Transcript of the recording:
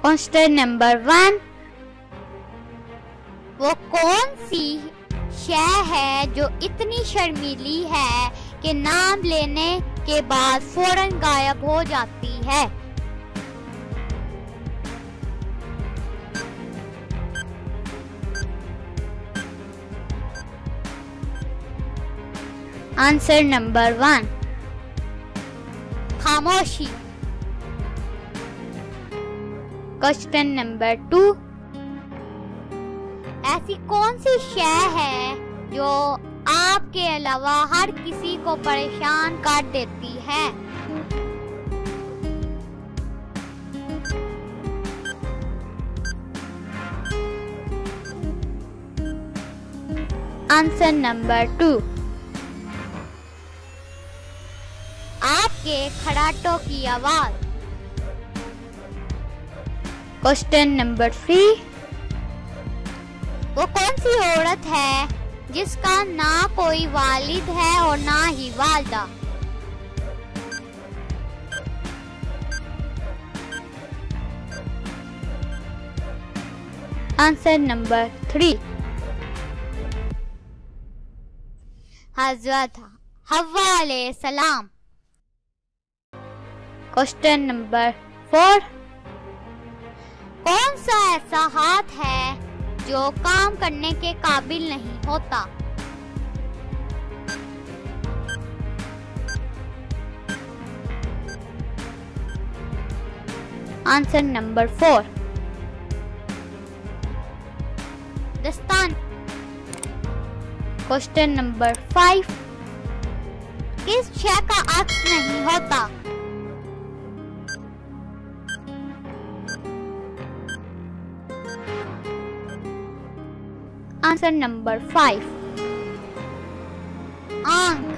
Question number 1, वो कौन सी शय है जो इतनी शर्मीली है कि नाम लेने के बाद फौरन गायब हो जाती है? आंसर नंबर 1, खामोशी। क्वेश्चन नंबर 2, ऐसी कौन सी शय है जो आपके अलावा हर किसी को परेशान कर देती है? आंसर नंबर 2, आपके खड़ाटों की आवाज। क्वेश्चन नंबर 3, वो कौन सी औरत है जिसका ना कोई वालिद है और ना ही वालिदा? आंसर नंबर 3, हज़रत हव्वा अलैहिस्सलाम। क्वेश्चन नंबर 4, कौन सा ऐसा हाथ है जो काम करने के काबिल नहीं होता? आंसर नंबर 4, दस्तान। क्वेश्चन नंबर 5, किस शय का अक्स नहीं होता? आंसर नंबर 5, आंख।